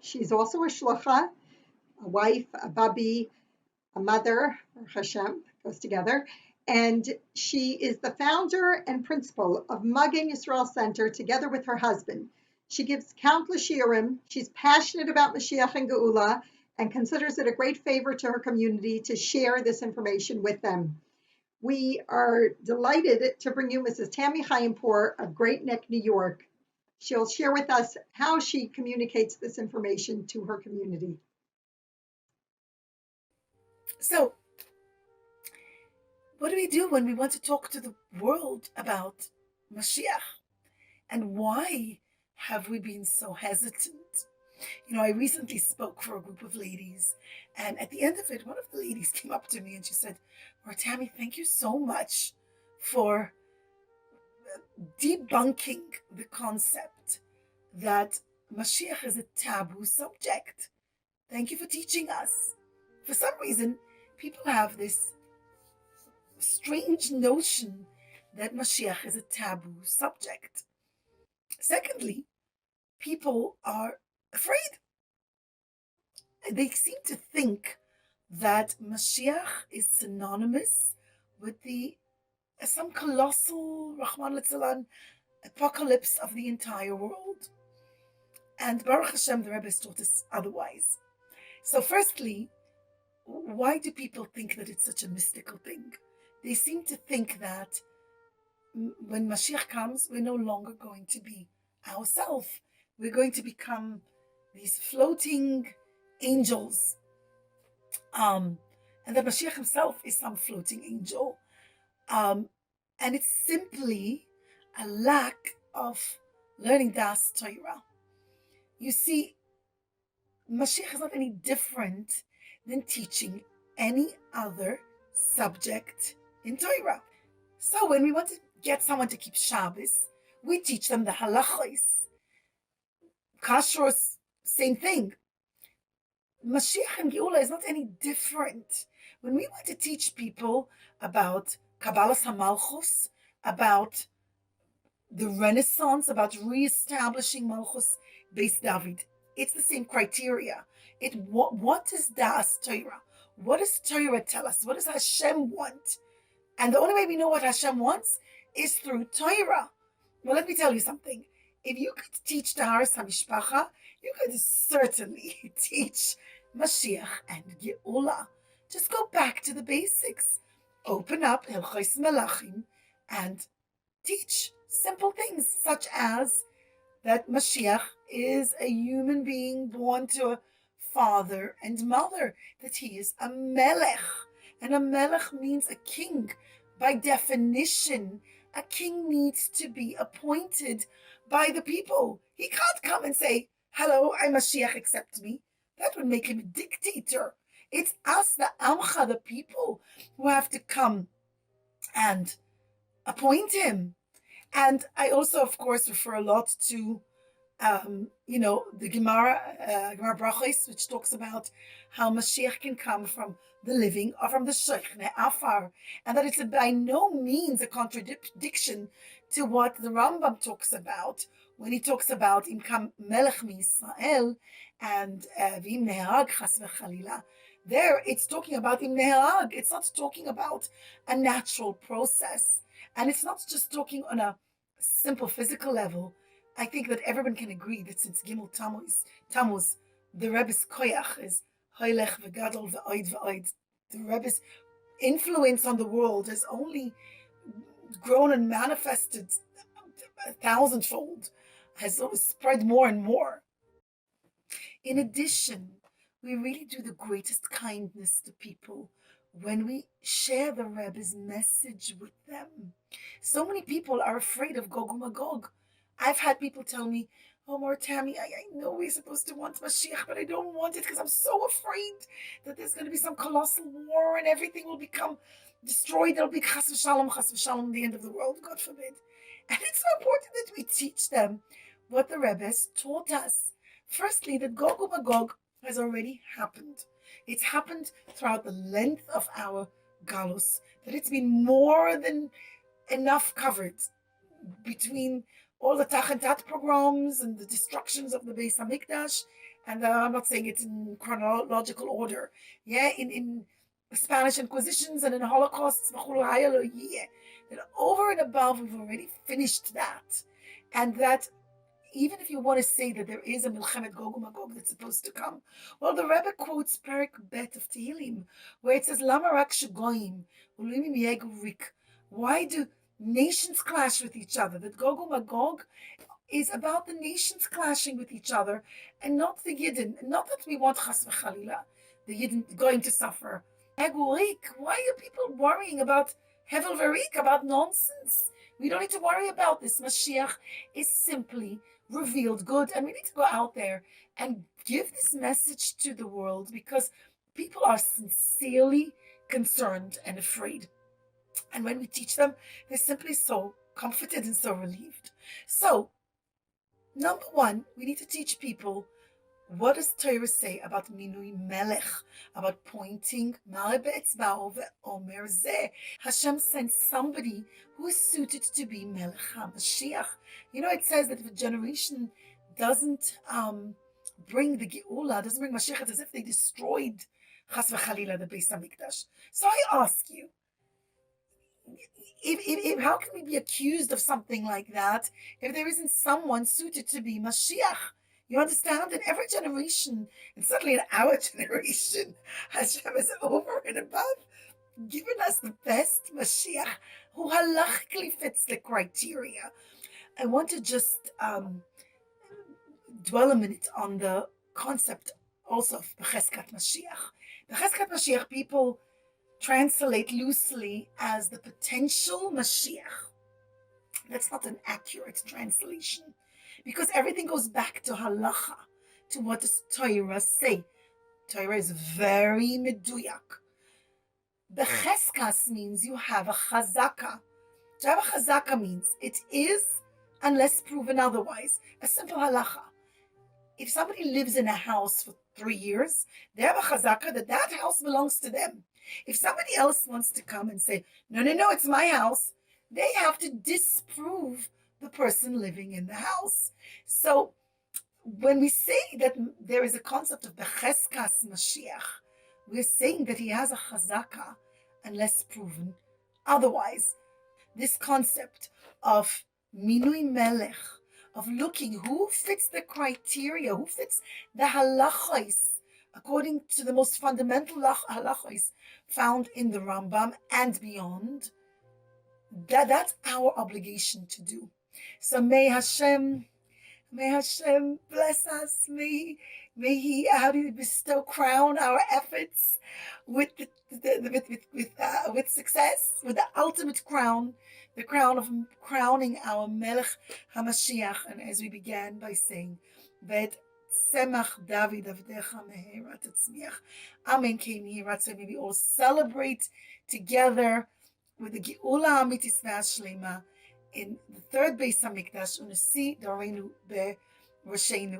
She's also a shlucha, a wife, a babi, a mother, or Hashem goes together. And she is the founder and principal of Mugging Israel Center together with her husband. She gives countless shiurim. She's passionate about Mashiach and Geula and considers it a great favor to her community to share this information with them. We are delighted to bring you Mrs. Tammy Chaimpour of Great Neck, New York. She'll share with us how she communicates this information to her community. So, what do we do when we want to talk to the world about Mashiach? And why have we been so hesitant? I recently spoke for a group of ladies, and at the end of it, one of the ladies came up to me and she said, "Well, Tammy, thank you so much for debunking the concept that Mashiach is a taboo subject. Thank you for teaching us." For some reason, people have this strange notion that Mashiach is a taboo subject. Secondly, people are afraid. They seem to think that Mashiach is synonymous with the some colossal Rahman Litzalan apocalypse of the entire world. And Baruch Hashem, the Rebbe has taught us otherwise. So firstly, why do people think that it's such a mystical thing? They seem to think that when Mashiach comes, we're no longer going to be ourselves. We're going to become these floating angels. And that Mashiach himself is some floating angel. And it's simply a lack of learning Das Torah. You see, Mashiach is not any different than teaching any other subject in Torah. So when we want to get someone to keep Shabbos, we teach them the halachos. Kashrus, same thing. Mashiach and Geula is not any different. When we want to teach people about Kabbalas HaMalchus, about the Renaissance, about reestablishing Malchus Beis David, it's the same criteria. What is Das Torah? What does Torah tell us? What does Hashem want? And the only way we know what Hashem wants is through Torah. Well, let me tell you something. If you could teach Taharas HaMishpacha, you could certainly teach Mashiach and Geula. Just go back to the basics. Open up Hilchos Melachim and teach simple things such as that Mashiach is a human being born to a father and mother, that he is a melech. And a melech means a king. By definition, a king needs to be appointed by the people. He can't come and say, "Hello, I'm Mashiach, accept me." That would make him a dictator. It's us, the Amcha, the people, who have to come and appoint him. And I also, of course, refer a lot to the Gemara Brachos, which talks about how Mashiach can come from the living or from the Shechne Afar, and that it's by no means a contradiction to what the Rambam talks about when he talks about Imkam Melech Yisrael and Vim Neharag Chas v'Chalila. There, it's talking about Im Neharag. It's not talking about a natural process, and it's not just talking on a simple physical level. I think that everyone can agree that since Gimel Tammuz, the Rebbe's koyach is hoylech v'gadol v'oid v'oid. The Rebbe's influence on the world has only grown and manifested a thousandfold, has spread more and more. In addition, we really do the greatest kindness to people when we share the Rebbe's message with them. So many people are afraid of Gog Magog. I've had people tell me, "Oh, Mar Tammy, I know we're supposed to want Mashiach, but I don't want it because I'm so afraid that there's going to be some colossal war and everything will become destroyed. There'll be chas v'shalom, the end of the world, God forbid." And it's so important that we teach them what the Rebbe has taught us. Firstly, that Gog Magog has already happened. It's happened throughout the length of our galus, that it's been more than enough covered between all the Tach and Tat pogroms and the destructions of the Beis Hamikdash And I'm not saying it's in chronological order. Yeah, in Spanish Inquisitions and in Holocausts, that over and above, we've already finished that. And that even if you want to say that there is a Milchemet Gog Magog that's supposed to come, well, the Rebbe quotes Perik Bet of Tehillim, where it says, Lama rak shagoyim, ulimim yegu rik. Why do nations clash with each other? That Gog Magog is about the nations clashing with each other and not the Yidden. Not that we want Chas v'chalila, the Yidden going to suffer. Egurik, why are people worrying about Hevel Verik, about nonsense? We don't need to worry about this. Mashiach is simply revealed good, and we need to go out there and give this message to the world because people are sincerely concerned and afraid. And when we teach them, they're simply so comforted and so relieved. So, number one, we need to teach people what does Torah say about minui melech, about pointing omer zeh. Hashem sent somebody who is suited to be melech HaMashiach. You know, it says that if a generation doesn't bring the Geula, doesn't bring Mashiach, it's as if they destroyed Chas v'chalila, the Beis Hamikdash. So I ask you, how can we be accused of something like that if there isn't someone suited to be Mashiach? You understand? In every generation, and certainly in our generation, Hashem is over and above given us the best Mashiach who halachically fits the criteria. I want to just dwell a minute on the concept also of Becheskat Mashiach. Becheskat Mashiach, people translate loosely as the potential Mashiach. That's not an accurate translation because everything goes back to halacha, to what does Torah say. Torah is very meduyak. Becheskas means you have a chazaka. To have a chazaka means it is unless proven otherwise. A simple halacha. If somebody lives in a house for 3 years, they have a chazaka that that house belongs to them. If somebody else wants to come and say, no, no, no, it's my house, they have to disprove the person living in the house. So when we say that there is a concept of Becheskas Mashiach, we're saying that he has a chazaka unless proven otherwise. This concept of minui melech, of looking who fits the criteria, who fits the halachos, according to the most fundamental halachos found in the Rambam and beyond, that's our obligation to do. So may Hashem bless us. May He crown our efforts with with success, with the ultimate crown, the crown of crowning our Melech HaMashiach. And as we began by saying, "Vet semach David avdecha mehera tatzmiach." Amen. Came here, so maybe all celebrate together with the Geula Amitis V'Ashlema in the third Beis Hamikdash, Unasi Darenu Be Roshenu.